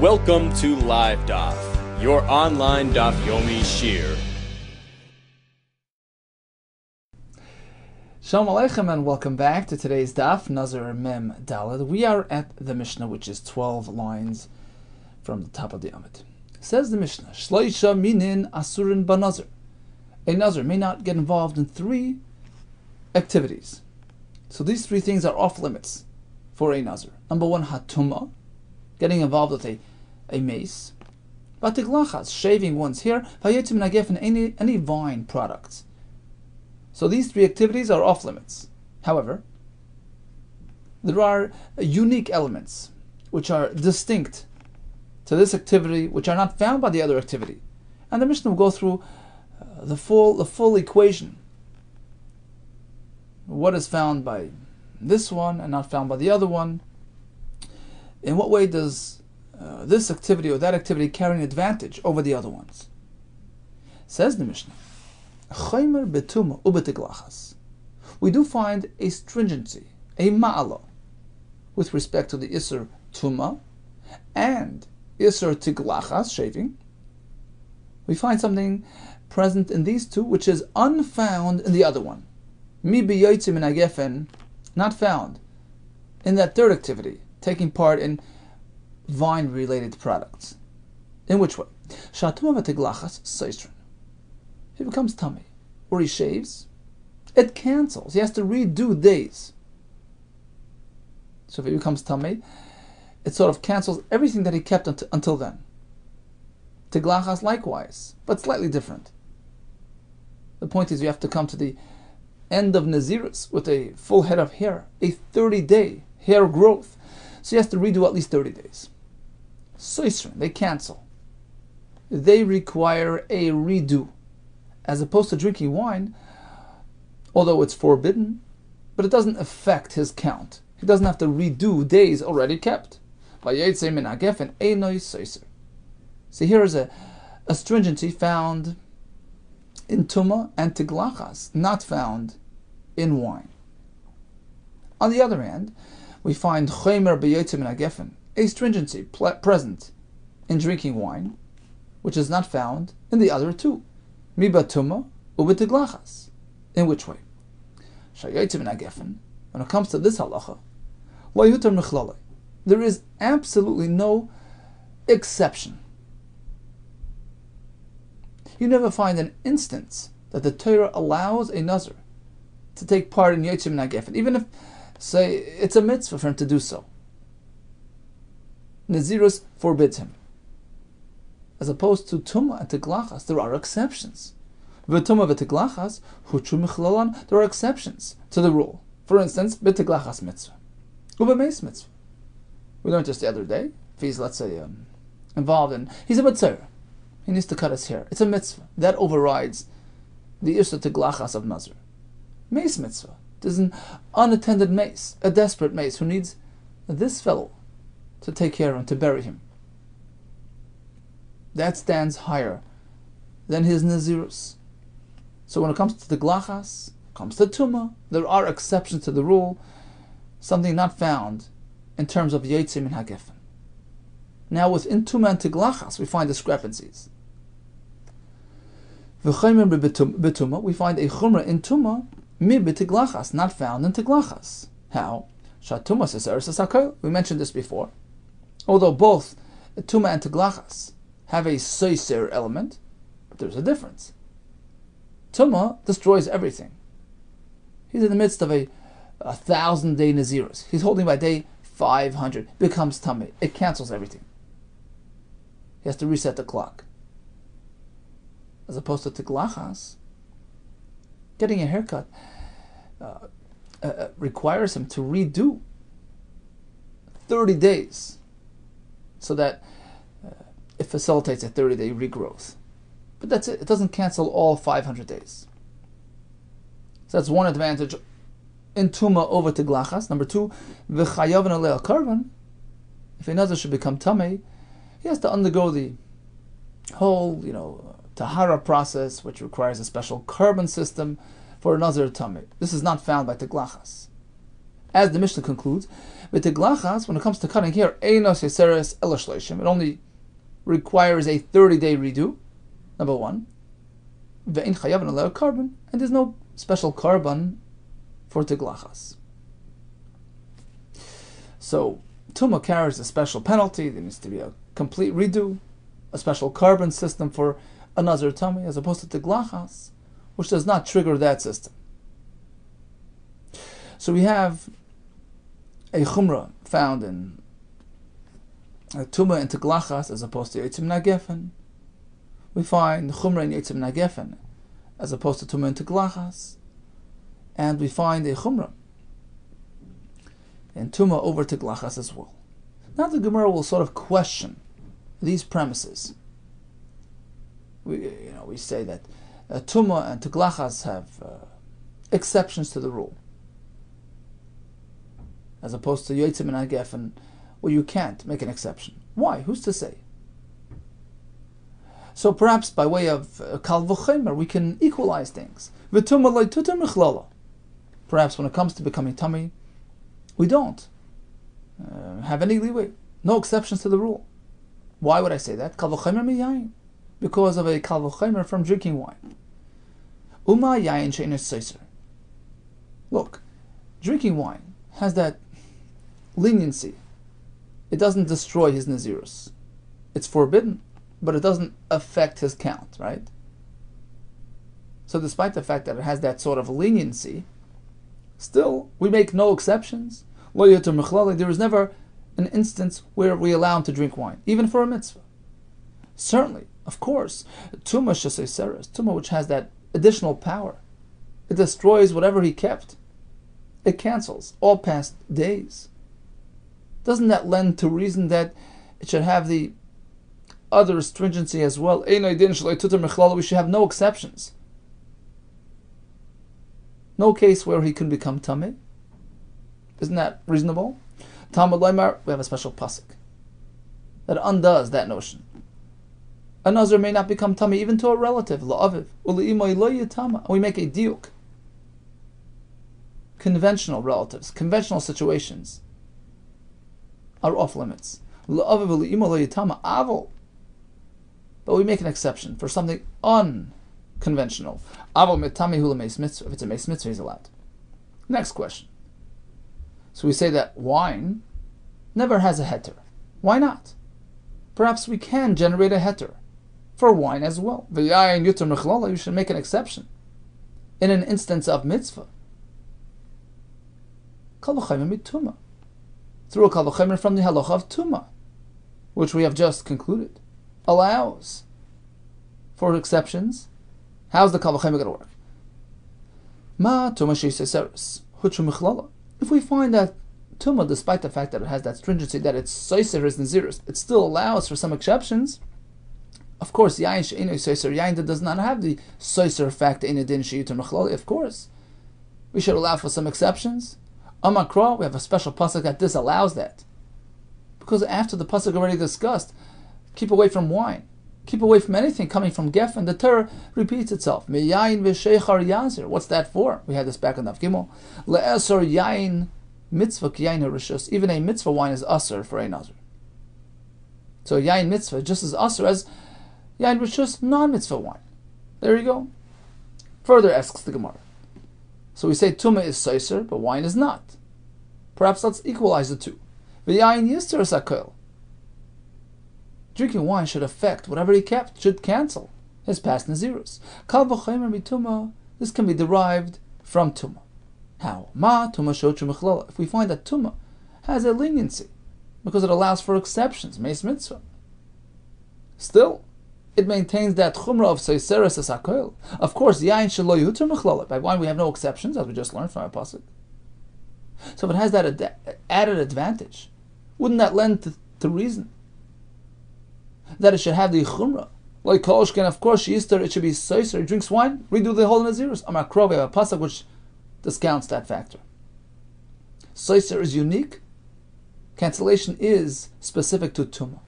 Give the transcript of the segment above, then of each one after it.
Welcome to Live Daf, your online Daf Yomi Shir. Shalom Aleichem and welcome back to today's Daf, Nazir Mem Daled. We are at the Mishnah, which is 12 lines from the top of the Amid. Says the Mishnah, Shloisha minin asurin banazir. A Nazir may not get involved in 3 activities. So these 3 things are off limits for a Nazir. Number 1, hatuma, getting involved with a mace. Vatiglachas, shaving one's hair. Vayetzim nagefen, any vine products. So these 3 activities are off limits. However, there are unique elements which are distinct to this activity, which are not found by the other activity. And the Mishnah will go through the full equation. What is found by this one and not found by the other one? In what way does this activity or that activity carry an advantage over the other ones? Says the Mishnah, we do find a stringency, a ma'ala, with respect to the Isser Tuma and Isser Tiglachas, shaving. We find something present in these 2 which is unfound in the other one. Mi biyotzim in agefen, not found in that 3rd activity, taking part in vine-related products. In which way? Shatuma v'tiglachas seisrin. He becomes tummy, or he shaves, it cancels. He has to redo days. So if he becomes tummy, it sort of cancels everything that he kept until then. Tiglachas likewise, but slightly different. The point is you have to come to the end of Nazirus with a full head of hair, a 30-day hair growth. So he has to redo at least 30 days. Soisrin, they cancel. They require a redo. As opposed to drinking wine, although it's forbidden, but it doesn't affect his count. He doesn't have to redo days already kept. See, here is a stringency found in Tumah and Tiglachas, not found in wine. On the other hand, we find Chomer b'yotzim min hagefen, a stringency present in drinking wine, which is not found in the other 2. Mi batuma u'b'tiglachas. In which way? Shayotzim min hagefen, when it comes to this halacha, lo yutar michlale, there is absolutely no exception. You never find an instance that the Torah allows a Nazir to take part in Yotzim min hagefen, even if, say, it's a mitzvah for him to do so. Nazirus forbids him. As opposed to Tumah and Tiglachas, there are exceptions. V'Tumah v'Tiglachas, huchu michlalan, there are exceptions to the rule. For instance, b'Tiglachas mitzvah, u'b'meis mitzvah. We learned just the other day, if he's, let's say, involved in, he's a Batzir, he needs to cut his hair. It's a mitzvah. That overrides the Isser Tiglachas of Nazir. Mace mitzvah. There's an unattended mace, a desperate mace, who needs this fellow to take care of him, to bury him. That stands higher than his Nazirus. So when it comes to Tiglachas, comes to Tumah, there are exceptions to the rule, something not found in terms of Yotzim min hagefen. Now within Tumah and Tiglachas, we find discrepancies. V'chaymer b'tumah, we find a chumrah in Tumah, mi b'tiglachas, not found in Tiglachas. How? Shatumah seseres sakol. We mentioned this before. Although both Tumah and Tiglachas have a soiser element, but there's a difference. Tumah destroys everything. He's in the midst of a 1,000-day Nazirus. He's holding by day 500, becomes tummy. It cancels everything. He has to reset the clock. As opposed to Tiglachas, getting a haircut requires him to redo 30 days so that it facilitates a 30-day regrowth. But that's it. It doesn't cancel all 500 days. So that's one advantage in Tumah over Tiglachas. Number 2, v'chayav alei karban. If a Nazir should become tummy, he has to undergo the whole, tahara process, which requires a special carbon system for a Nazir tummy. This is not found by Tiglachas. As the Mishnah concludes, with the glachas, when it comes to cutting hair, einos yeseres ela shloshim. It only requires a 30-day redo. Number one, ve'in chayav alei carbon, and there's no special carbon for teglachas. So Tumah carries a special penalty. There needs to be a complete redo, a special carbon system for a Nazir tummy, as opposed to teglachas, which does not trigger that system. So we have a chumrah found in Tumah and teglachas as opposed to Yitzim Nagefen. We find chumrah in Yitzim Nagefen as opposed to Tumah and teglachas. And we find a chumrah in Tumah over teglachas as well. Now the Gemara will sort of question these premises. We say that Tumah and teglachas have exceptions to the rule, as opposed to Yitzim and Nagefen, where you can't make an exception. Why? Who's to say? So perhaps by way of kal v'chomer, we can equalize things. V'tumah lo tutar michlala. Perhaps when it comes to becoming tummy, we don't have any leeway, no exceptions to the rule. Why would I say that? Kal v'chomer miyayin, because of a kal v'chomer from drinking wine. Uma yayin she'enes seiser. Look, drinking wine has that leniency. It doesn't destroy his nazirus. It's forbidden, but it doesn't affect his count, right? So despite the fact that it has that sort of leniency, still we make no exceptions. There is never an instance where we allow him to drink wine, even for a mitzvah. Certainly, of course, Tumah sheseseres, Tumah which has that additional power. It destroys whatever he kept. It cancels all past days. Doesn't that lend to reason that it should have the other stringency as well? We should have no exceptions. No case where he can become tameh. Isn't that reasonable? Talmud Leimar, we have a special pasuk that undoes that notion. A Nazir may not become tameh even to a relative, la'aviv, u'le'imay lo yitama. We make a diuk. Conventional relatives, conventional situations are off limits. La'aviv u'le'imay lo yitama avol. But we make an exception for something unconventional. Avol metami hu l'meis mitzvah. If it's a meis mitzvah, he's allowed. Next question. So we say that wine never has a heter. Why not? Perhaps we can generate a heter for wine as well. V'yayin yuter mechlala, you should make an exception in an instance of mitzvah. Kal v'chomer mituma, through a kal v'chomer from the halacha of tuma, which we have just concluded, allows for exceptions. How's the kal v'chomer going to work? Ma tuma sheseseres huchu mechlala. If we find that Tumah, despite the fact that it has that stringency, that it's soiser is nazirus, it still allows for some exceptions. Of course, yayin she'inu soiser, yayin that does not have the soiser fact in adin she'yuter mechlali. Of course, we should allow for some exceptions. Amakra, we have a special pasuk that disallows that, because after the pasuk already discussed, keep away from wine, keep away from anything coming from geffen. The Torah repeats itself. Me yayin v'sheichar yazir. What's that for? We had this back on Daf Gimel. Le'esor yayin mitzvah kiyayin harishus. Even a mitzvah wine is asur for a nazir. So yayin mitzvah just as asur as yayin rishus non-mitzvah wine. There you go. Further asks the Gemara. So we say tumah is soiser, but wine is not. Perhaps let's equalize the two. V'yayin yister sakol. Drinking wine should affect whatever he kept, should cancel his past nazirus. Kal v'chomer mituma, this can be derived from tumah. How? Ma tumah shochu mechlala. If we find that tumah has a leniency, because it allows for exceptions, meis mitzvah, still, it maintains that chumrah of seiseres esakol. Of course, yain shelo yuter mechlala. By wine we have no exceptions, as we just learned from our pasuk. So if it has that added advantage, wouldn't that lend to reason that it should have the chumrah? Like Koloshkin, of course, Easter, it should be soiser. He drinks wine, redo the whole nazirus. Amakro, we have a pasuk which discounts that factor. Soiser is unique. Cancellation is specific to tumah.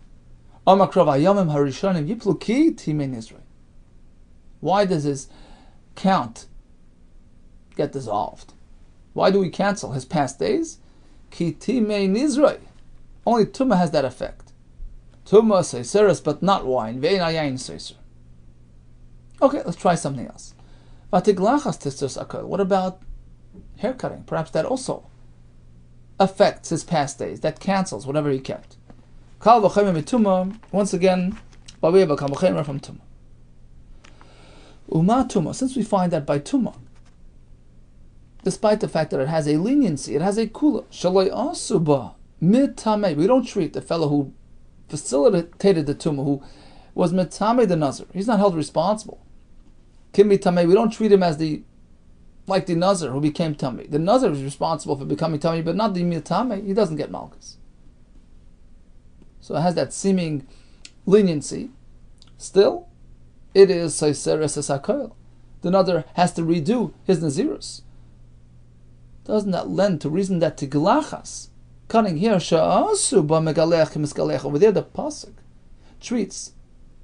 Amakro v'ayomim harishonim yiplu ki timei nizrei. Why does his count get dissolved? Why do we cancel his past days? Ki timei nizrei. Only tumah has that effect. Tumah seiseres, but not wine. Ve'ein ayayin seiser. Okay, let's try something else. Vatiglachas tistos akol. What about haircutting? Perhaps that also affects his past days. That cancels whatever he kept. Kal v'chayim mituma. Once again, by way of a kal v'chayim from tumah. Uma tumah. Since we find that by tumah, despite the fact that it has a leniency, it has a kula. Shaloi asuba mitame. We don't treat the fellow who facilitated the tumah, who was mitame the Nazir. He's not held responsible. Kim mitame. We don't treat him as like the Nazir who became tummy. The Nazir is responsible for becoming tummy, but not the mitame. He doesn't get malchus. So it has that seeming leniency. Still, it is seiseres esakol. The Nazir has to redo his nazirus. Doesn't that lend to reason that tiglachas, cutting here, sha'asu ba megalech misgalech, over there the pasuk treats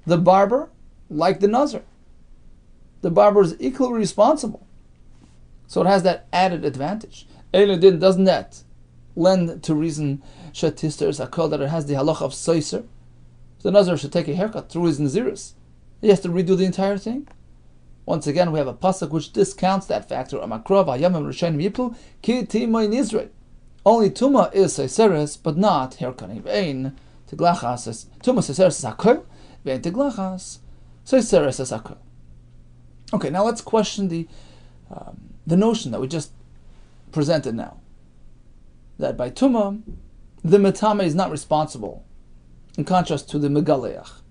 the barber like the Nazir. The barber is equally responsible. So it has that added advantage. Eiladin, doesn't that lend to reason shatister esakol, that it has the halach of seiser? The Nazir should take a haircut through his nazirus. He has to redo the entire thing. Once again, we have a pasuk which discounts that factor. Only tuma is seiseres, but not haircutting. Ve'ein tiglachas tuma seiseres esakol. Ve'ein tiglachas seiseres esakol. Okay, now let's question the notion that we just presented now. That by tuma, the metame is not responsible, in contrast to the megaleach.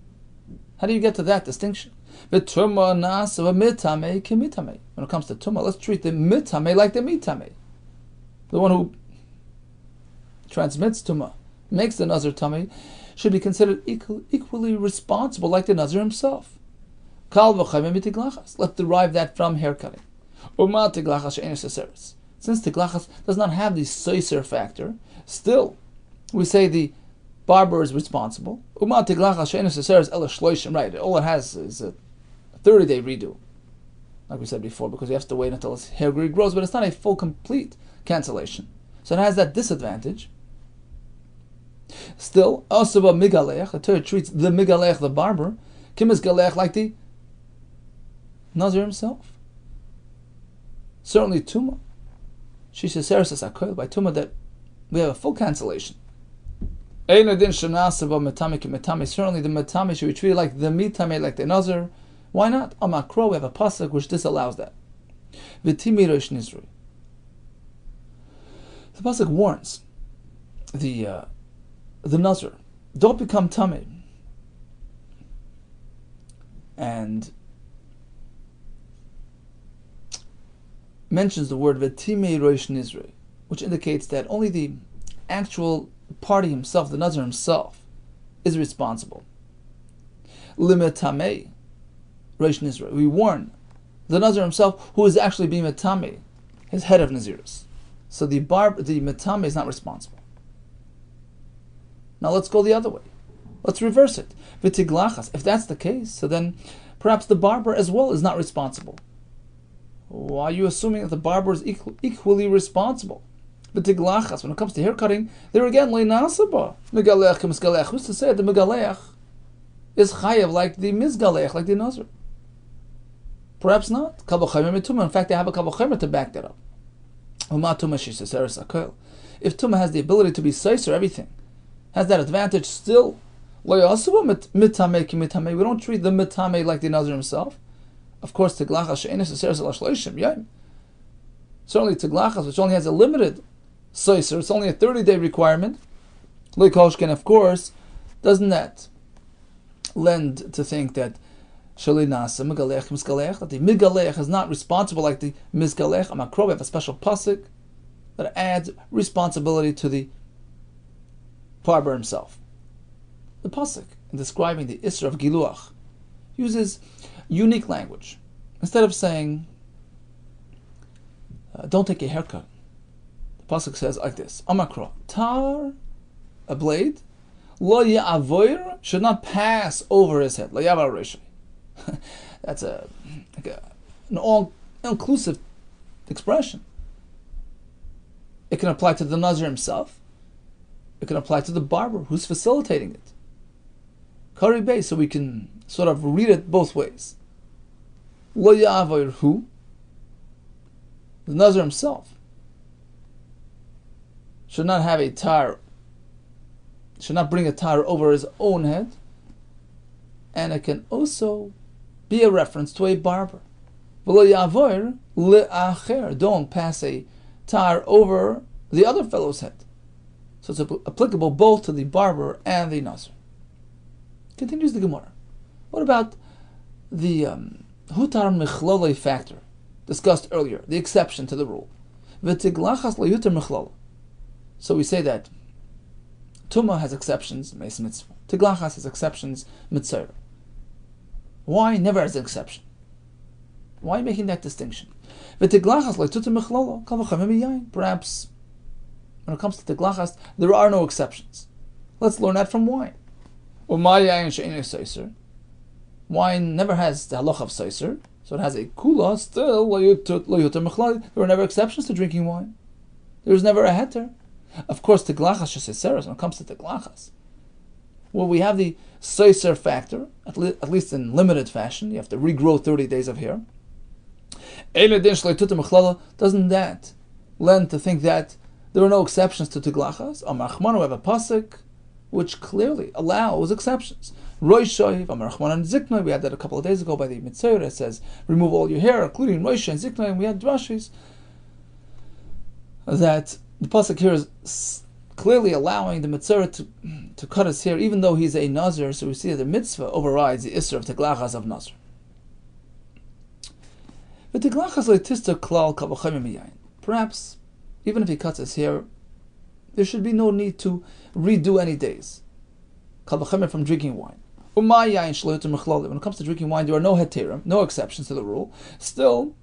How do you get to that distinction? When it comes to tumah, let's treat the mitame like the mitame. The one who transmits tumah, makes the Nazir tummy, should be considered equally responsible like the Nazir himself. Let's derive that from haircutting. Since tiglachas does not have the seiser factor, still we say the barber is responsible. Right, all it has is a 30-day redo, like we said before, because he has to wait until his hair regrows, but it's not a full, complete cancellation. So it has that disadvantage. Still, Asuba Migalech, the Torah treats the Migalech, the barber, Kim is Galech, like the Nazir himself. Certainly Tumah. She says, by Tumah, that we have a full cancellation. Certainly the Metame should be treated like the Mitame, like the Nazir. Why not? Amakro, we have a pasuk which disallows that. V'timi rosh nizrui. The pasuk warns the Nazir, don't become tamei, and mentions the word v'timi rosh nizrui, which indicates that only the actual party himself, the Nazir himself, is responsible. Limetamei rosh nizrui. We warn the Nazir himself, who is actually being metame, his head of nazirus. So the metame is not responsible. Now let's go the other way. Let's reverse it. V'tiglachas. If that's the case, so then perhaps the barber as well is not responsible. Why are you assuming that the barber is equally responsible? V'tiglachas. When it comes to haircutting, there again, le'nasaba megalech k'misgalech. Who's to say that the megalech is chayav like the misgalech, like the Nazir? Perhaps not. In fact, they have a kavachemer to back that up. If tumah has the ability to be seiser, everything has that advantage, still we don't treat the mitame like the Nazir himself. Of course, tiglachas certainly tiglachas, which only has a limited seiser, it's only a 30-day requirement. Of course, doesn't that lend to think that that the migalech is not responsible like the misgalech? Amakro, we have a special pasuk that adds responsibility to the barber himself. The pasuk, in describing the isra of giluach, uses unique language. Instead of saying, don't take a haircut, the pasuk says like this: Amakro, tar, a blade, lo ya'avoir, should not pass over his head. Lo ya'avoir rishai. That's an all-inclusive expression. It can apply to the Nazir himself. It can apply to the barber who's facilitating it. Kari Bey, so we can sort of read it both ways. Lo ya'avir hu, the Nazir himself should not have a tar, should not bring a tar over his own head, and it can also be a reference to a barber. V'lo ya'avir le'acher, don't pass a tar over the other fellow's head. So it's applicable both to the barber and the Nazir. Continues the Gemara. What about the hutar michlole factor discussed earlier, the exception to the rule? V'tiglachas le'hutar michlole. So we say that Tumah has exceptions, Meis Mitzvah. Tiglachas has exceptions, Mitzvah. Why never has an exception? Why are you making that distinction? V'tiglachas le'hutar michlole, kal v'chamim yayin. Perhaps when it comes to tiglachas, there are no exceptions. Let's learn that from wine. Wine never has the halacha of seiser, so it has a kula. Still, there were never exceptions to drinking wine. There was never a heter. Of course, tiglachas sheseseres. When it comes to tiglachas, well, we have the seiser factor, at least in limited fashion. You have to regrow 30 days of hair. Doesn't that lend to think that there are no exceptions to tiglachas? We have a pasuk which clearly allows exceptions. Roishoy, Amarachman and Ziknoi, we had that a couple of days ago by the Mitzvah. It says, remove all your hair, including Roishoy and Ziknoi, and we had drashis. That the pasuk here is clearly allowing the Mitzvah to cut his hair, even though he's a Nazir, so we see that the Mitzvah overrides the Isser of Tiglachas of Nazir. But Tiglachas le'tista klal kavachayim miyayin. Perhaps, even if he cuts his hair, there should be no need to redo any days. Kalvachemir from drinking wine. When it comes to drinking wine, there are no heterim, no exceptions to the rule. Still,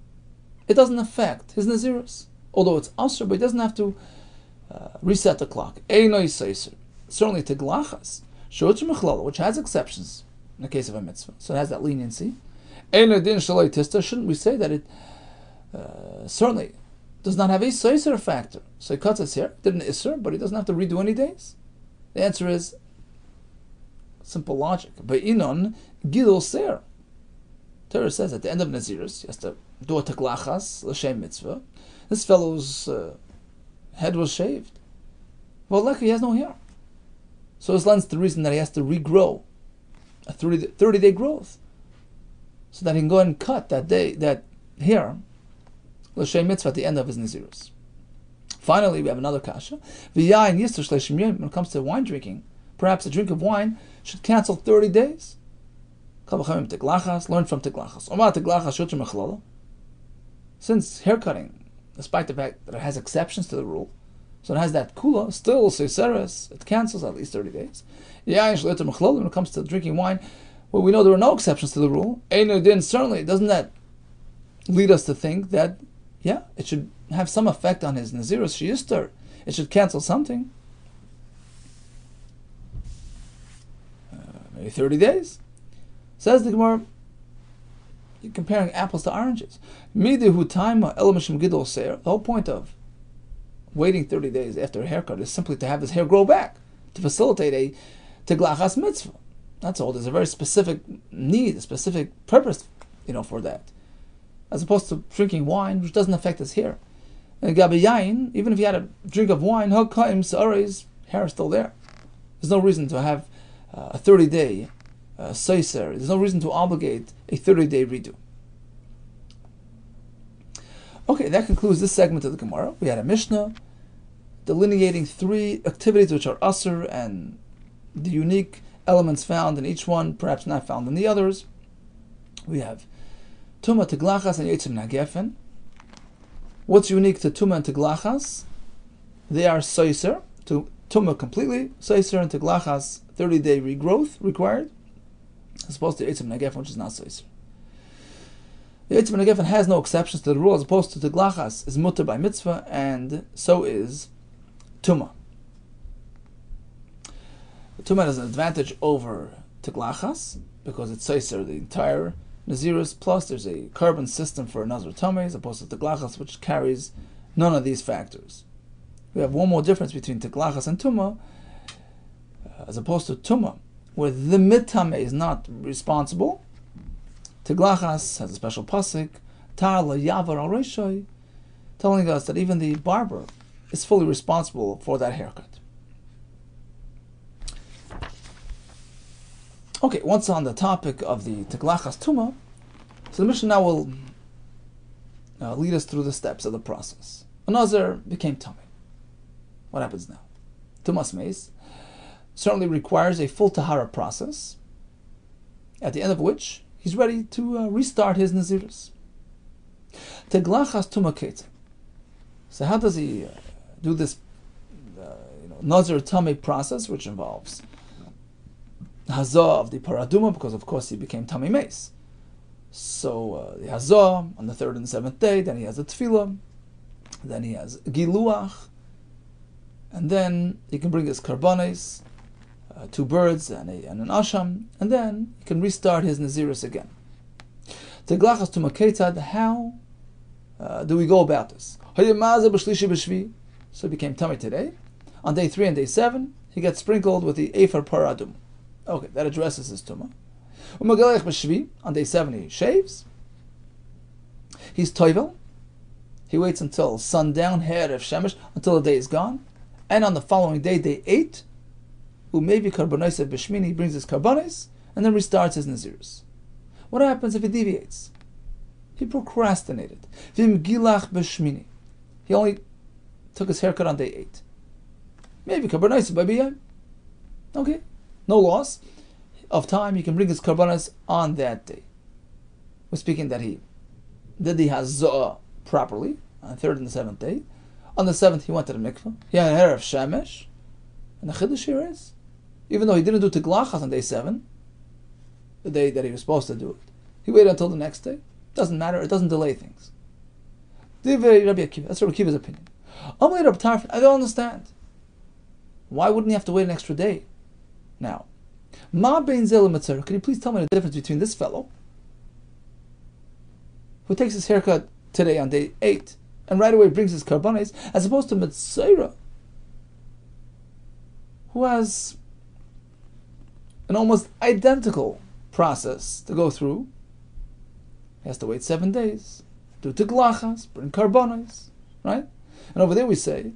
it doesn't affect his nazirus. Although it's asr, but he doesn't have to reset the clock. Certainly tiglachas, which has exceptions in the case of a mitzvah, so it has that leniency. Shouldn't we say that it certainly does not have a seiser factor? So he cuts his hair, did an isser, but he doesn't have to redo any days. The answer is simple logic. Be'inon gidol ser. Torah says at the end of Nazirus, he has to do a teklachas l'shem mitzvah. This fellow's head was shaved. Well, luckily he has no hair. So this lends to the reason that he has to regrow a 30-day growth, so that he can go and cut that hair l'shem mitzvah at the end of his Nazirus. Finally, we have another kasha. When it comes to wine drinking, perhaps a drink of wine should cancel 30 days. Learn from tiglachas. Since haircutting, despite the fact that it has exceptions to the rule, so it has that kula, still seseres, it cancels at least 30 days. When it comes to drinking wine, well, we know there are no exceptions to the rule. Certainly, doesn't that lead us to think that, yeah, it should have some effect on his Nazirus Sheyistar. It should cancel something. Maybe 30 days. Says the Gemara, you're comparing apples to oranges. The whole point of waiting 30 days after a haircut is simply to have his hair grow back, to facilitate a tiglachas mitzvah. That's all. There's a very specific need, a specific purpose, for that. As opposed to drinking wine, which doesn't affect his hair. And Gabi Yain, even if he had a drink of wine, his hair is still there. There's no reason to have a 30-day seiser. There's no reason to obligate a 30-day redo. Okay, that concludes this segment of the Gemara. We had a Mishnah delineating 3 activities which are asr and the unique elements found in each one, perhaps not found in the others. We have Tumah, Tiglachas, and Yitzim Nagefen. What's unique to Tumah and Tiglachas? They are seiser. Tumah completely seiser, and Tiglachas 30-day regrowth required, as opposed to Yitzim Nagefen, which is not seiser. The Yitzim Nagefen has no exceptions to the rule, as opposed to Tiglachas is mutter by mitzvah, and so is Tumah. Tumah has an advantage over Tiglachas because it's seiser the entire Nazirus, plus there's a carbon system for Nazir Tameh, as opposed to Tiglachas, which carries none of these factors. We have one more difference between Teglachas and Tumah, as opposed to Tumah, where the Mitame is not responsible. Teglachas has a special pasuk, Tar Yavar al Reishoy, telling us that even the barber is fully responsible for that haircut. Okay, once on the topic of the Teglachas Tumah, so the Mishnah now will lead us through the steps of the process. A Nazir became tummy. What happens now? Tumas Meis certainly requires a full Tahara process, at the end of which he's ready to restart his Nazirus. Teglachas Tumah Ketzah. So how does he do this Nazir tummy process, which involves Hazah of the Paraduma, because of course he became tummy Meis. So the Hazah on the 3rd and 7th day, then he has a Tefillah, then he has Giluach, and then he can bring his Karbanes, 2 birds and an Asham, and then he can restart his Nazirus again. Teglachas Tumah Ketzad, how do we go about this? So he became tummy today. On day 3 and day 7, he gets sprinkled with the Ephar Paradum. Okay, that addresses his Tumah. On day 7 he shaves. He's toivel. He waits until sundown, hair of Shemesh, until the day is gone. And on the following day, day 8, maybe Karbonis Bishmini, he brings his Karbonis, and then restarts his Nazirus. What happens if he deviates? He procrastinated. Vim Gilach Bishmini. He only took his haircut on day 8. Maybe Karbonis Babiyah. Okay, no loss of time. He can bring his Karbonis on that day. We're speaking that he did the Hazah properly on the 3rd and the 7th day. On the 7th, he went to the mikveh. He had a hair of Shemesh. And the Chiddush here is, even though he didn't do Teglachas on day 7, the day that he was supposed to do it, he waited until the next day. Doesn't matter, it doesn't delay things. That's Rabbi Akiva's opinion. I don't understand. Why wouldn't he have to wait an extra day? Now, Ma Bein Zel Matzera, can you please tell me the difference between this fellow, who takes his haircut today on day 8, and right away brings his Karbanes, as opposed to Matzera, who has an almost identical process to go through. He has to wait 7 days, do Teglachas, bring Karbanes, right? And over there we say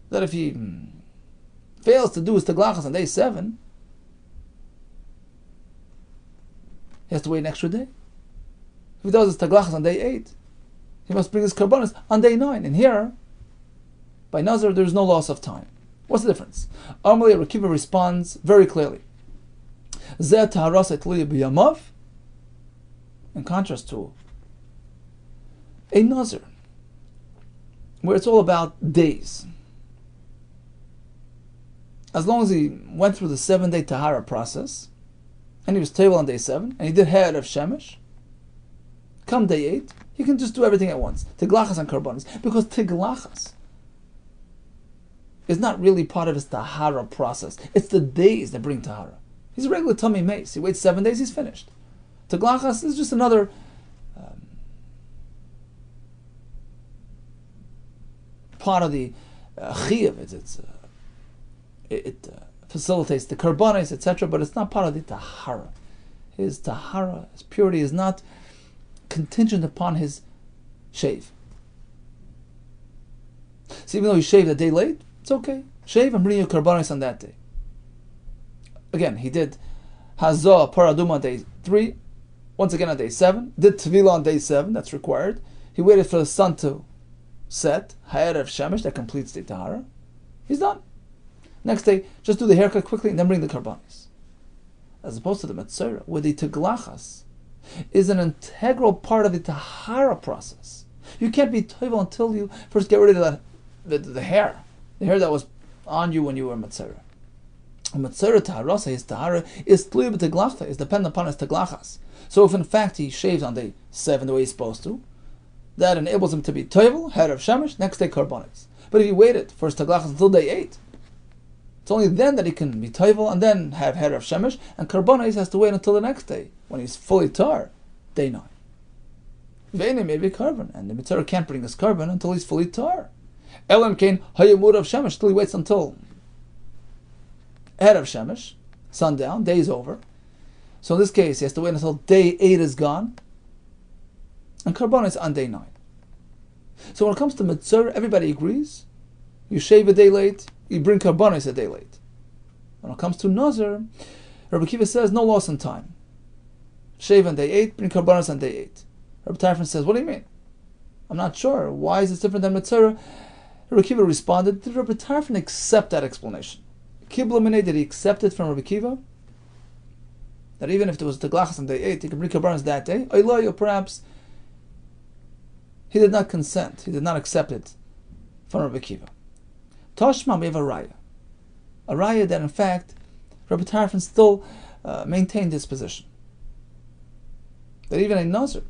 that if he fails to do his Teglachas on day 7, he has to wait an extra day. If he does his Teglachas on day 8, he must bring his Karbanes on day 9. And here, by Nazir, there is no loss of time. What's the difference? Amalei Rakiva responds very clearly. Zeh Taharas Etliya B'Yamav, in contrast to a Nazir, where it's all about days. As long as he went through the 7-day Tahara process, and he was table on day 7, and he did hair of Shemesh, come day 8, he can just do everything at once. Teglachas and Karbanis. Because Teglachas is not really part of his Tahara process. It's the days that bring Tahara. He's a regular tummy mace. He waits 7 days, he's finished. Teglachas is just another part of the Chiyuv. It facilitates the Karbanis, etc., but it's not part of the Tahara. His Tahara, his purity is not contingent upon his shave. So even though he shaved a day late, it's okay. Shave and bring your Karbanis on that day. Again, he did Hazah Paraduma on day 3, once again on day 7, did Tevilah on day 7, that's required. He waited for the sun to set, Hayar of Shemesh, that completes the Tahara. He's done. Next day, just do the haircut quickly and then bring the Karbanis. As opposed to the Metzora, where the Teglachas is an integral part of the Tahara process. You can't be Toivel until you first get rid of the hair that was on you when you were Metzora. Metzora Taharasa, his Tahara, is Tluya B'Teglacha, is dependent upon his Teglachas. So if in fact he shaves on day 7 the way he's supposed to, that enables him to be Toivel, hair of Shemesh, next day Karbanis. But if he waited for his Teglachas until day 8, it's only then that he can be Toivel and then have hair of Shemesh, and Karbanis has to wait until the next day, when he's fully tar, day 9. Ve'ene may be carbon, and the Mitzvah can't bring his carbon until he's fully tar. Elam Kain Hayamur of Shemesh, till he waits until Erev Shemesh, sundown, day is over. So in this case, he has to wait until day 8 is gone, and Karbanis on day 9. So when it comes to Mitzvah, everybody agrees. You shave a day late, you bring Karbanis a day late. When it comes to Nazir, Rabbi Kiva says no loss in time. Shave on day 8, bring Karbanis on day 8. Rabbi Tarfon says, what do you mean? I'm not sure. Why is this different than Mitzvah? Rabbi Kiva responded, did Rabbi Tarfon accept that explanation? Kibla Minei, did he accept it from Rabbi Kiva? That even if there was Teglachas on day 8, he could bring Karbanis that day? Or perhaps he did not consent, he did not accept it from Rabbi Kiva. Toshma, we have a raya. A raya that in fact Rabbi Tarfon still maintained his position. That even a Nazir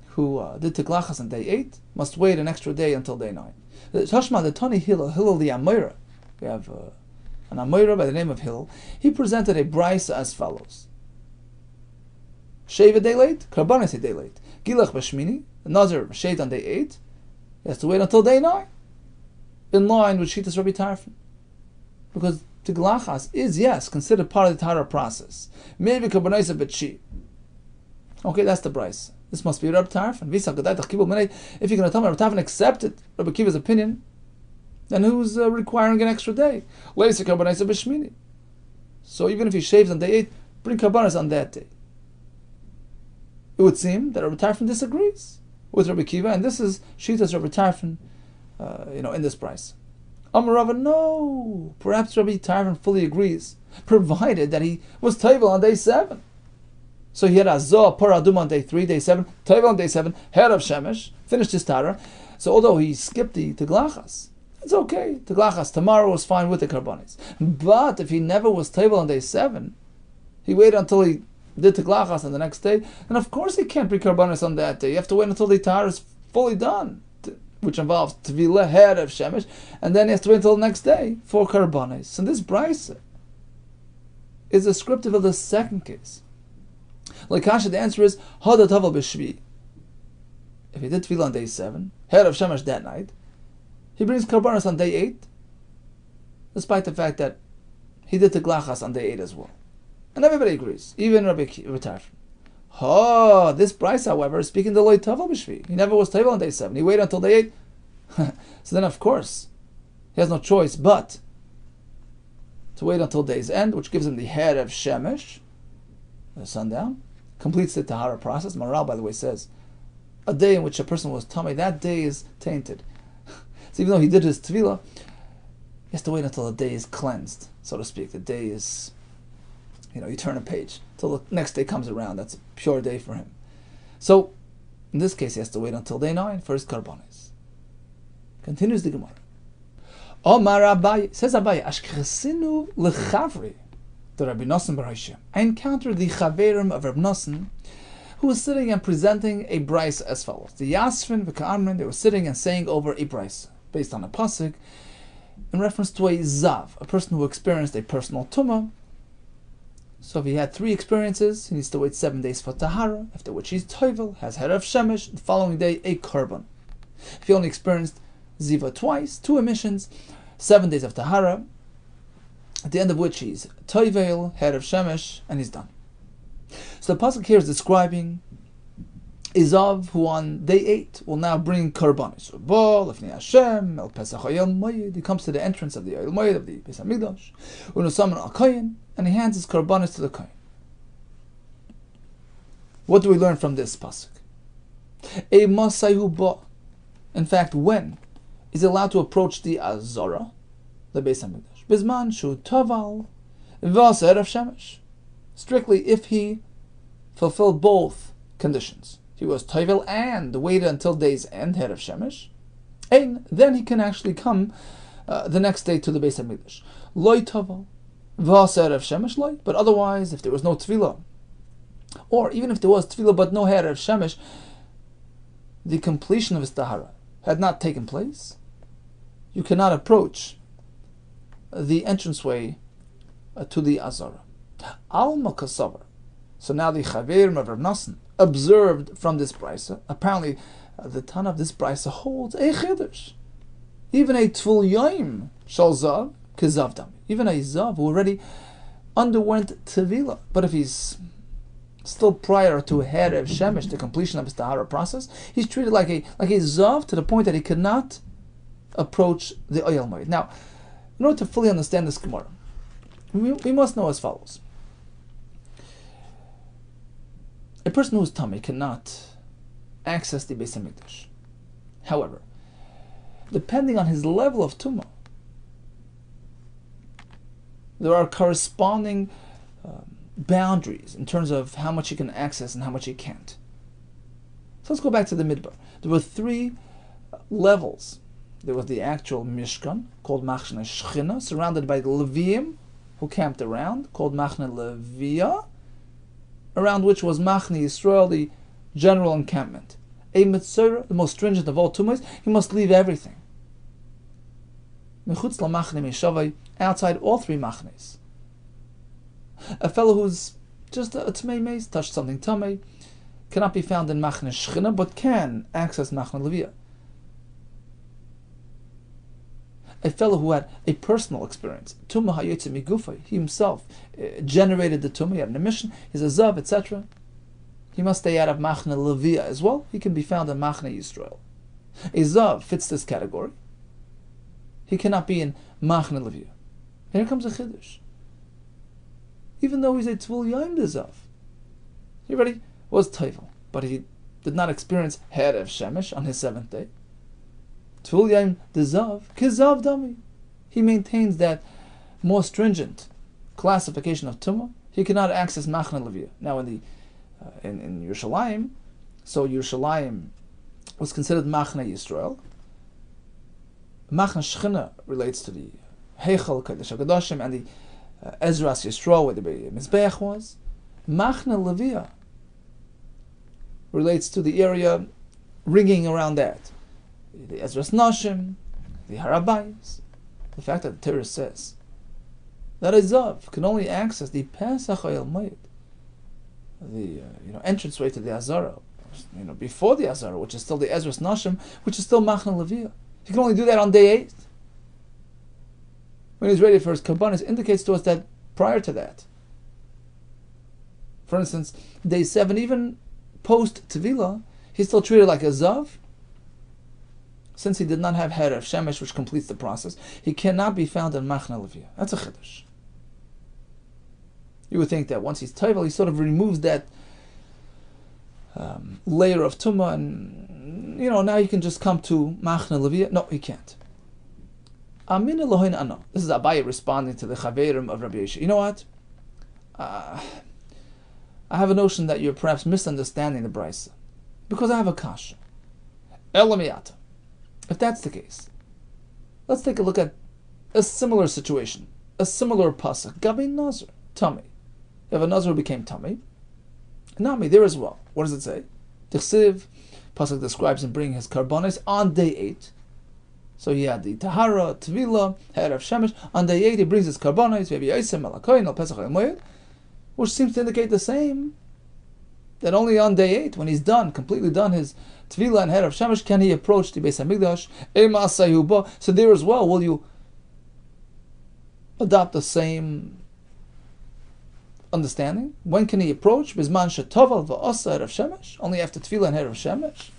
who did Teglachas on day 8 must wait an extra day until day 9. Toshma, the Tani Hillel the Amira, we have an Amira by the name of Hillel, he presented a brisa as follows. Shave a day late, Karbanis a day late. Gilach b'shmini, the Nazir shaved on day 8, he has to wait until day 9, in line with Shittas Rabbi Tarfon. Because Teglachas is, yes, considered part of the Tahara process. Maybe Karbanis a b'tshi. Okay, that's the brisa. This must be Rabbi Tarfon. If you're going to tell me Rabbi Tarfon accepted Rabbi Kiva's opinion, then who's requiring an extra day? So even if he shaves on day 8, bring Karbanis on that day. It would seem that Rabbi Tarfon disagrees with Rabbi Kiva, and this is Shittas Rabbi Tarfon, in this price. Amar Rava, no. Perhaps Rabbi Tarfon fully agrees, provided that he was table on day 7. So he had Azah, Paradum on day 3, day 7, table on day 7, head of Shemesh, finished his Tara. So although he skipped the Teglachas, it's okay. Teglachas tomorrow was fine with the Karbanis. But if he never was table on day 7, he waited until he did Teglachas on the next day, and of course he can't bring Karbanis on that day. You have to wait until the Tara is fully done, which involves Tevilah, head of Shemesh, and then he has to wait until the next day for Karbanis. So this brisa is descriptive of the second case. Like Kasha, the answer is Hada Tavel B'Shvi. If he did Tevilah on day 7, head of Shemesh that night, he brings Karbanis on day 8, despite the fact that he did Teglachas on day 8 as well. And everybody agrees, even Rabbi Tarfon. This brisa, however, is speaking to Loi Tavel B'Shvi. He never was Tavel on day 7. He waited until day 8. So then, of course, he has no choice but to wait until day's end, which gives him the head of Shemesh, the sundown, completes the Tahara process. Maral, by the way, says a day in which a person was tummy, that day is tainted. So even though he did his Tevilah, he has to wait until the day is cleansed, so to speak. The day is, you turn a page till the next day comes around. That's a pure day for him. So in this case, he has to wait until day 9 for his Karbanis. Continues the Gemara. Omar Abaye, says Abaye, Ashkesinu lechavri. The Rabbi Nosson Barashim. I encountered the Chaverim of Rabbi Nosson, who was sitting and presenting a brisa as follows. The Yasfin, the Ka'armin, they were sitting and saying over a brisa, based on a pasuk, in reference to a Zav, a person who experienced a personal tumah. So if he had 3 experiences, he needs to wait 7 days for Tahara, after which he's Toivel, has head of Shemesh, the following day a Korban. If he only experienced Ziva twice, 2 emissions, 7 days of Tahara, at the end of which he's Toivel, head of Shemesh, and he's done. So the pasuk here is describing Izav, who on day 8 will now bring Karbanis. He comes to the entrance of the Oyel Moed of the Beis Hamikdash, and he hands his Karbanis to the Kohen. What do we learn from this pasuk? A Masayhu Ba, in fact, when is allowed to approach the Azara, the Beis Hamikdash? Bizman Shu Taval V'Aser of Shemesh. Strictly if he fulfilled both conditions. He was Toivel and waited until day's end, head of Shemesh. And then he can actually come the next day to the Beis Hamikdash. Loi Taval V'Aser of Shemesh Loi. But otherwise, if there was no Tefillah, or even if there was Tefillah but no head of Shemesh, the completion of his Tahara had not taken place, you cannot approach the entranceway to the Azara. Alma Kasavar. So now the Chaverim of Rav Nosson observed from this brisa, apparently the Tana of this brisa holds a Chiddush. Even a Tvul Yoim Shal Zav Kezav Dami. Even a Zav who already underwent Tevila. But if he's still prior to Herev Shemesh, the completion of his Tahara process, he's treated like a Zav to the point that he could not approach the Oyel Moed. Now, in order to fully understand this Gemara, we must know as follows. A person who is tummy cannot access the Beis HaMikdash. However, depending on his level of tumah, there are corresponding boundaries in terms of how much he can access and how much he can't. So let's go back to the Midbar. There were three levels. There was the actual Mishkan, called Machne Shechina, surrounded by the Leviim, who camped around, called Machne Levia, around which was Machne Yisrael, the general encampment. A Mitzvah, the most stringent of all tumahs, he must leave everything. Mechutz LaMachne Mishavai, outside all three Machnes. A fellow who's just a Tmei Meis, touched something Tamei, cannot be found in Machne Shechina, but can access Machne Levia. A fellow who had a personal experience, Tumah Hayotze Migufay, he himself generated the Tumah, he had an emission, he's a Zav, etc. He must stay out of Machne Levia as well. He can be found in Machne Yisrael. A Zav fits this category. He cannot be in Machne Levia. Here comes a Chiddush. Even though he's a Tvul Yaim the Zav, he already was Teivel, but he did not experience Herev Shemesh on his seventh day. Tvul Yaim the Zav, Kezav Dami. He maintains that more stringent classification of Tumah. He cannot access Machne Levia. Now in Yerushalayim, so Yerushalayim was considered Machne Yisrael. Machne Shechina relates to the Heichal Kodesh HaKadoshim and the Ezras Yisrael, where the Mizbeach was. Machne Levia relates to the area ringing around that. The Ezras Nashim, the Harabayis. The fact that the Torah says that a Zav can only access the Pesach Oyel Moed, the entranceway to the Azara, before the Azara, which is still the Ezras Nashim, which is still Machne Levia. He can only do that on day 8. When he's ready for his Kabbanis, indicates to us that prior to that, for instance, day 7, even post Tevila, he's still treated like a Zav. Since he did not have Herev Shemesh, which completes the process, he cannot be found in Machne Levia. That's a Chiddush. You would think that once he's Teivel, he sort of removes that layer of Tumah, and now he can just come to Machne Levia. No, he can't. Amin Elohein Ano. This is Abaye responding to the Chaverim of Rabbi Yeshua. You know what? I have a notion that you're perhaps misunderstanding the Brisa, because I have a kasha. Elamiyata. If that's the case, let's take a look at a similar situation, a similar pasuk. Gabi Nazir, Tummy. You have a Nazir who became Tummy. Nami, there as well. What does it say? Tichsiv, pasuk describes him bringing his karbonis on day 8. So he had the Tahara, Tvila, Herev Shemesh. On day 8 he brings his karbonis, which seems to indicate the same. That only on day 8, when he's done, completely done his Tvila and Herev Shemesh, can he approach the Beis HaMikdash. So there as well, will you adopt the same understanding? When can he approach? Bizman shetoval va'asa Herev Shemesh? Only after Tvila and Herev Shemesh?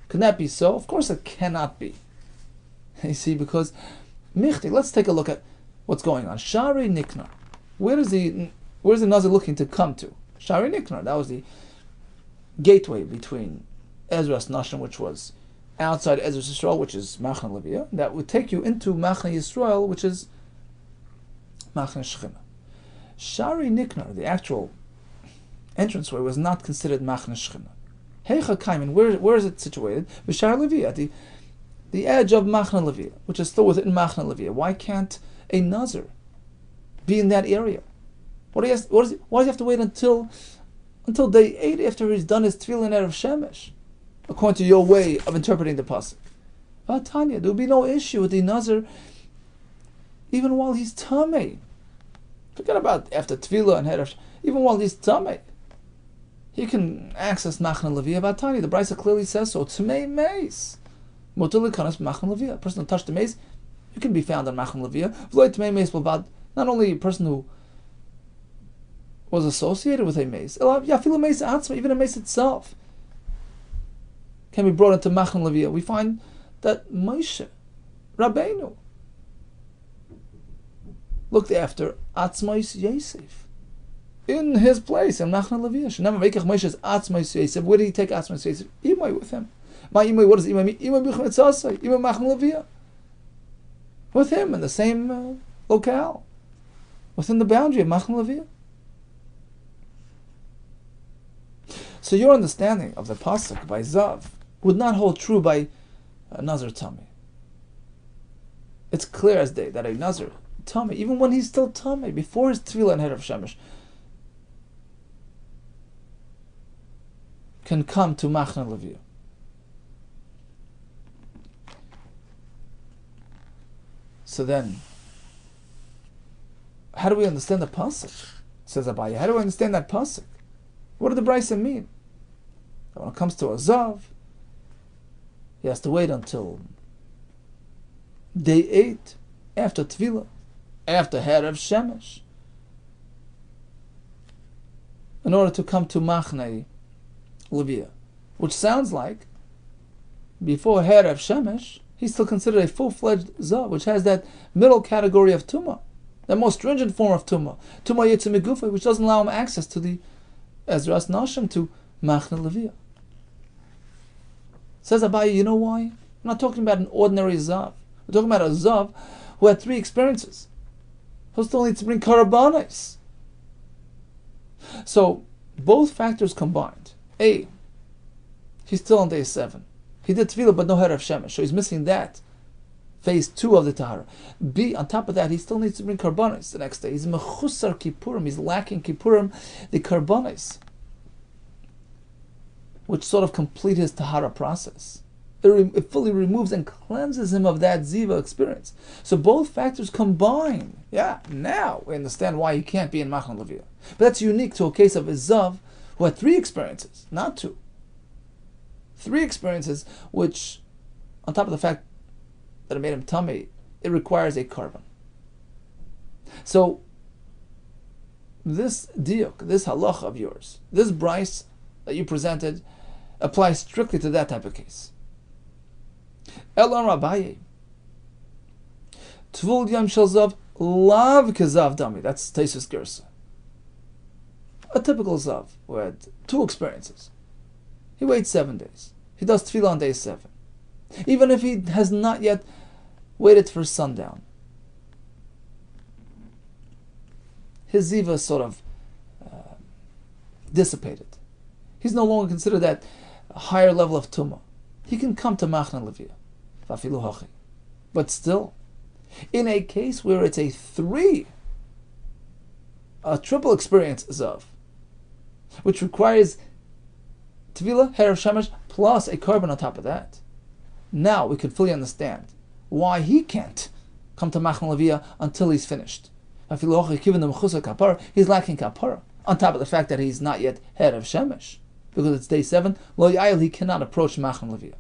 Can that be so? Of course it cannot be. You see, because Michti, let's take a look at what's going on. Shari Niknar. Where's the Nazir looking to come to? Shari Niknar. That was the gateway between Ezras Nashim, which was outside Ezras Yisrael, which is Machne Levia. That would take you into Machne Yisrael, which is Machne Shechina. Shari Niknar, the actual entranceway, was not considered Machne Shechina. Heicha Kaiman, where is it situated? B'Shar Levia, at the edge of Machne Levia, which is still within Machne Levia. Why can't a Nazir be in that area? Why does he have to wait until day 8 after he's done his Tefillah and Erev Shemesh? According to your way of interpreting the pasuk. Tanya, there will be no issue with the Nazir even while he's Tamei. Forget about after Tefillah and Erev Shemesh. Even while he's Tamei, he can access Machne Levia. Tanya, the Brisa clearly says so. Tmei Meis. A person who touched the mace, you can be found on Machan Leviyah. Not only a person who was associated with a mace, even a mace itself can be brought into Machan Leviyah. We find that Moshe Rabbeinu looked after Atzmais Yosef in his place in Machan Leviyah. Where did he take Atzmais Yosef? Imai with him. My Imai, what does Imai mean? Imai B'chon Etzasai, Imai Machan Leviyah. With him in the same locale, within the boundary of Machan Leviyah. So your understanding of the pasuk by Zav would not hold true by Nazir Tummy. It's clear as day that a Nazir Tummy, even when he's still Tummy, before his Tefillah and head of Shemesh, can come to Machan Leviyah. So then, how do we understand the pasuk? Says Abaye. How do we understand that pasuk? What do the brayso mean? That when it comes to a Zav, he has to wait until day 8, after Tefillah, after head of Shemesh, in order to come to Machnei Leviyah, which sounds like before head of Shemesh, he's still considered a full-fledged Zav, which has that middle category of Tumah, that most stringent form of Tumah Yitzim Migufa, which doesn't allow him access to the Ezras Nashim, to Machnei Leviyah. Says Abaye, you know why? I'm not talking about an ordinary Zav. We're talking about a Zav who had 3 experiences, who still needs to bring Karabanis. So, both factors combined. A, he's still on day 7. He did Tefillah but no head of Shemesh, so he's missing that. Phase 2 of the Tahara. B, on top of that, he still needs to bring Karbanis the next day. He's Mechusar Kippurim, he's lacking Kippurim, the Karbanis, which sort of complete his Tahara process. It fully removes and cleanses him of that Ziva experience. So both factors combine. Yeah, now we understand why he can't be in Machan Leviyah. But that's unique to a case of a Zav who had 3 experiences, not 2. 3 experiences, which, on top of the fact that it made him tummy, it requires a carbon. So, this diuk, this halacha of yours, this bryce that you presented, applies strictly to that type of case. Elon Rabbaye, Tvul Yam Shel Zav Lav Kezav Dami. That's Teisus Gersa. A typical Zav who had 2 experiences. He waits 7 days. He does Tefillah on day 7. Even if he has not yet waited for sundown, his Ziva is sort of dissipated. He's no longer considered that higher level of Tumah. He can come to Machnei Leviyah. But still, in a case where it's a triple experience Zav, which requires Tefillah, Herav Shemesh, plus a carbon on top of that, now we can fully understand why he can't come to Machnei Leviyah until he's finished. He's lacking kapara, on top of the fact that he's not yet head of Shemesh, because it's day 7. Lo Ya'il, he cannot approach Machnei Leviyah.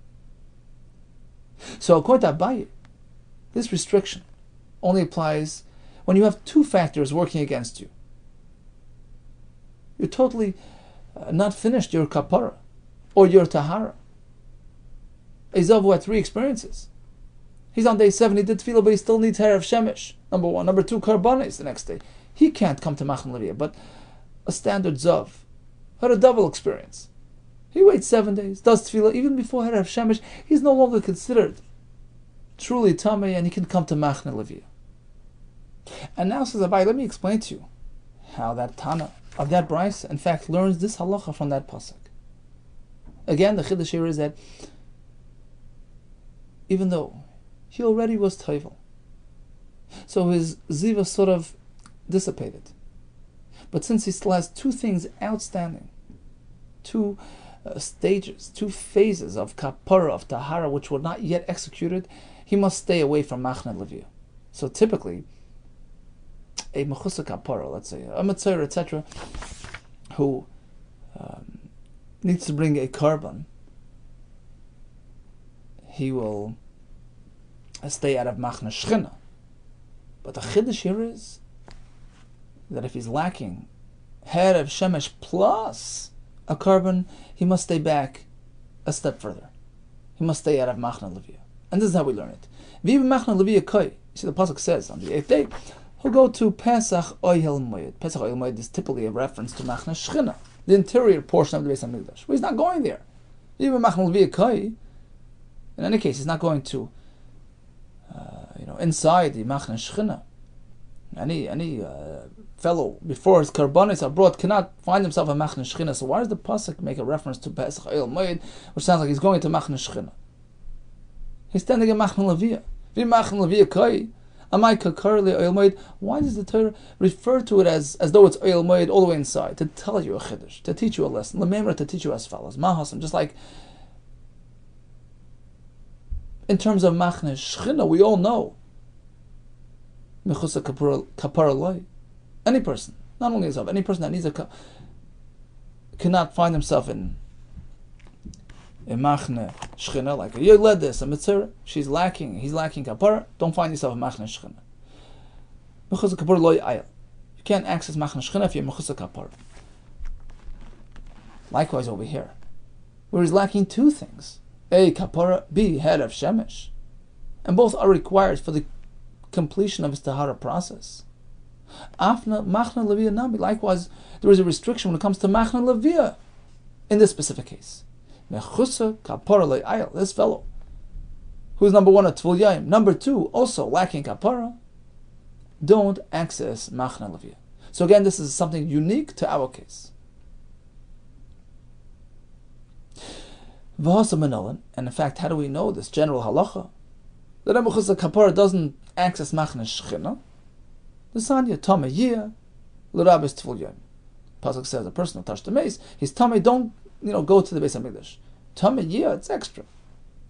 So according to Abaye, this restriction only applies when you have 2 factors working against you. You're totally not finished your kapara or your tahara. A Zav who had 3 experiences. He's on day 7, he did tefillah, but he still needs hair of shemesh. Number 1. Number 2, karbanis the next day. He can't come to Machnei Leviyah, but a standard Zav had a double experience. He waits 7 days, does tefillah, even before hair of shemesh, he's no longer considered truly tamei, and he can come to Machnei Leviyah. And now says Abaye, let me explain to you how that Tana of that Bryce, in fact, learns this halacha from that pasuk. Again, the chiddush here is that even though he already was toivel, so his ziva sort of dissipated, but since he still has 2 things outstanding, 2 stages, 2 phases of kapara, of tahara, which were not yet executed, he must stay away from Machnei Leviyah. So typically, a mechusa kapara, let's say a Nazir, etc., who needs to bring a carbon, he will stay out of machna shchina. But the chiddush here is that if he's lacking head of shemesh plus a carbon, he must stay back a step further. He must stay out of machna levia. And this is how we learn it. Viva machna levia koi. You see, the pasuk says on the 8th day, he'll go to Pesach Oyel Moed. Pesach Oyel Moed is typically a reference to machna shchina, the interior portion of the Beis Hamikdash. But he's not going there. Viva machna levia koi. In any case, he's not going to inside the machna shchina. Any fellow before his karbanis are brought cannot find himself a machna shchina. So why does the pasuk make a reference to Pesach Oyel Moed, which sounds like he's going to machna shchina? He's standing in machna levia. Vi machna levia kai. Amai kakar le Oyel Moed. Why does the Torah refer to it as though it's Oyel Moed all the way inside? To tell you a chiddush, to teach you a lesson. Lememra, to teach you as follows. Mahasam, just like in terms of machna shchina, we all know mechusa kapara loy. Any person, not only himself, any person that needs cannot find himself in machna shchina, like a yoledis, a mitzvah, he's lacking kapara. Don't find yourself in machna shchina. Mechusa kapara loy ayel. You can't access machna shchina if you're mechusa kapara. Likewise over here, where he's lacking two things: A, kapara; B, head of shemesh, and both are required for the completion of his tahara process. Afna machna levia nami. Likewise, there is a restriction when it comes to machna levia in this specific case. Mechusa kapara le'ayel. This fellow, who is number one at tvul yaim, number two also lacking kapara, don't access machna levia. So again, this is something unique to our case. V'hasa menolan. And in fact, how do we know this general halacha that a mechusa kapara doesn't access machna shchina? The sanya tame yia l'rabis tvul yaim. Pasuk says a person who touched the mace, his tame, don't go to the Beis Hamikdash. Tame yia, it's extra.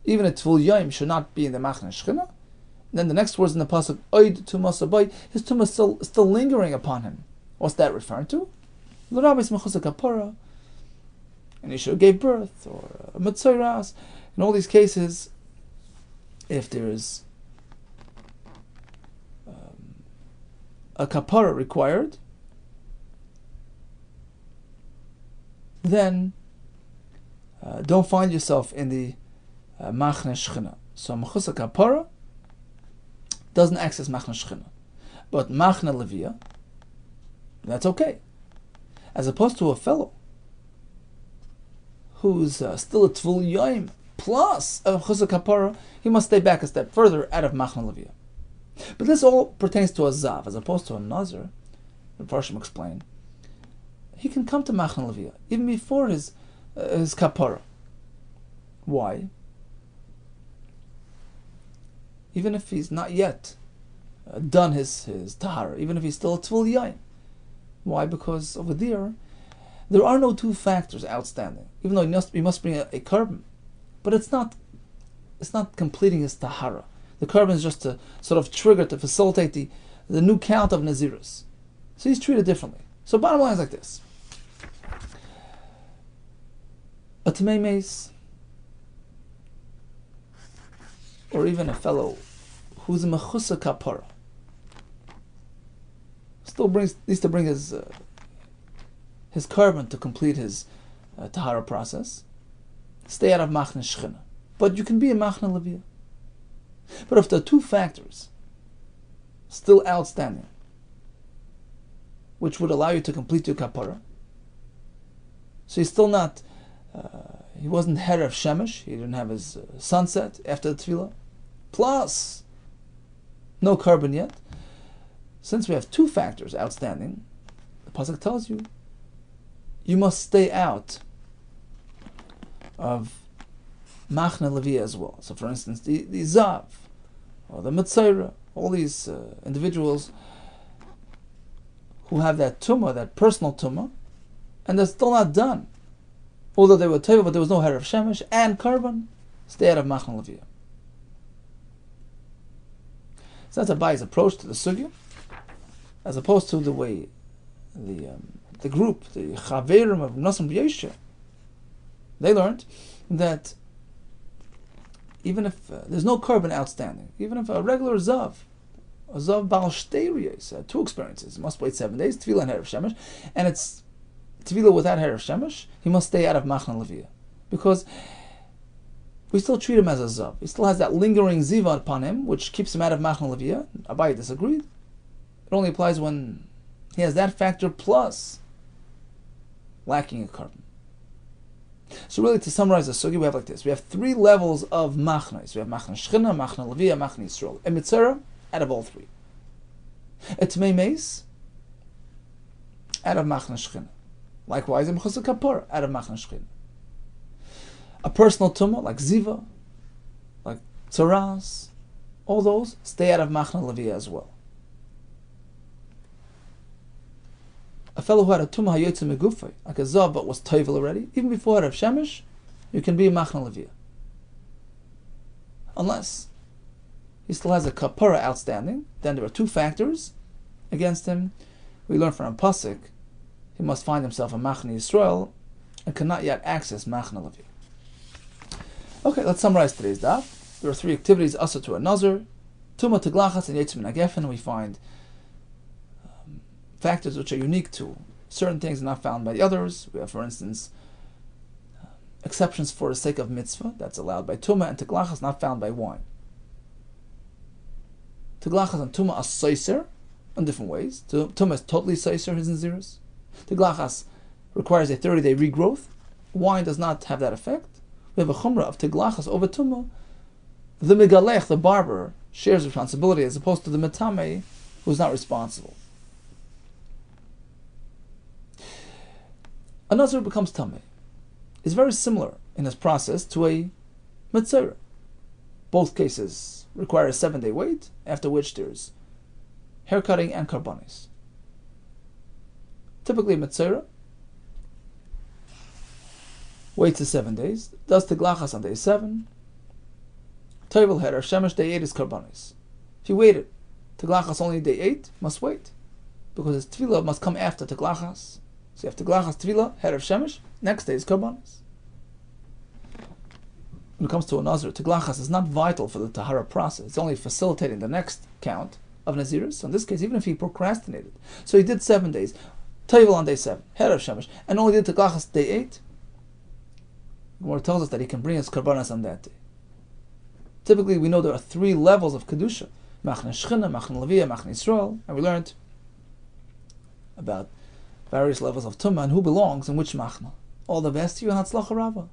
Even a tvul yaim should not be in the machna shchina. Then the next words in the pasuk, oid tumas abai, his tumah is still lingering upon him. What's that referring to? L'rabis mechusa kapara. And Isha gave birth, or a mitzvah. In all these cases, if there is a kapara required, then don't find yourself in the machna shchina. So mechusa kapara doesn't access machna shchina, but machna levia, that's okay. As opposed to a fellow who's still a tvul yaim plus a mechusa kapara, he must stay back a step further out of machna levia. But this all pertains to a zav, as opposed to a nazir. The Farshim explain, he can come to machna levia even before his kapara. Why? Even if he's not yet done his tahara, even if he's still a tvul yaim. Why? Because over there are no two factors outstanding. Even though he must bring a carbon, but it's not completing his tahara. The carbon is just a sort of trigger to facilitate the new count of Nazirus. So he's treated differently. So bottom line is like this. A tamei mace, or even a fellow who's a mechusa kapara, still needs to bring his carbon to complete his tahara process. Stay out of machna shchina. But you can be a machna levia. But if there are two factors still outstanding, which would allow you to complete your kapara, so he's still not, he wasn't head of shemesh, he didn't have his sunset after the tefillah, plus no carbon yet. Since we have two factors outstanding, the pasuk tells you, you must stay out of machna levia as well. So for instance, the zav, or the mitzvah, all these individuals who have that tumah, that personal tumah, and they're still not done. Although they were teva, but there was no head of shemesh and carbon, stay out of machna levia. So that's Abaye's approach to the sugya, as opposed to the way the group, the chaverim of Nasim B'Yesha, they learned that even if there's no korban outstanding, even if a regular zav, a zav bal shteriyos, two experiences, he must wait 7 days, tefillah and Erev Shemesh, and it's tefillah without Erev Shemesh, he must stay out of Machna Leviyah. Because we still treat him as a zav. He still has that lingering ziva upon him, which keeps him out of Machna Leviyah. Abaye disagreed. It only applies when he has that factor plus lacking a korban. So really, to summarize the sugi, we have like this. We have 3 levels of machnas. We have machna shchina, machna leviyah, machna Yisrael. A mitzvah out of all 3. A tmei meis out of machna shchina. Likewise, a mechusar kapara out of machna shchina. A personal tumah like ziva, like tzaras, all those stay out of machna leviyah as well. A fellow who had a tumah hayotze megufay, like a zav but was toivel already, even before Erev Shemesh, you can be a machna leviyah. Unless he still has a kapara outstanding, then there are 2 factors against him. We learn from a pasuk, he must find himself a machna Yisrael and cannot yet access machna leviyah. Okay, let's summarize today's daf. There are 3 activities asa to a Nazir, tumah teglachas and yetz min hagefen. We find factors which are unique to certain things not found by the others. We have, for instance, exceptions for the sake of mitzvah, that's allowed by tumah, and teglachas not found by wine. Teglachas and tumah are soiser in different ways. Tumah is totally soiser, his naziris. Teglachas requires a 30-day regrowth. Wine does not have that effect. We have a chumrah of teglachas over tumah. The megalech, the barber, shares responsibility as opposed to the metame, who is not responsible. A Nazir becomes tamei. Is very similar in his process to a mitzvah. Both cases require a 7-day wait, after which there's haircutting and karbanis. Typically, a mitzvah waits the 7 days, does teglachas on day 7, toivel Erev Shemesh, day 8 is karbanis. If he waited teglachas only day 8, must wait, because his tefillah must come after teglachas. So you have teglachas, tefillah, Erev Shemesh, next day is karbanis. When it comes to a Nazir, teglachas is not vital for the tahara process. It's only facilitating the next count of naziris. So in this case, even if he procrastinated, so he did 7 days, toivel on day 7, Erev Shemesh, and only did teglachas day 8, the Gemara tells us that he can bring his karbanis on that day. Typically, we know there are 3 levels of kedusha: machna shchina, machna leviyah, machna Yisrael, and we learned about various levels of tumah and who belongs in which machna. All the best to you and hatzlacha rava.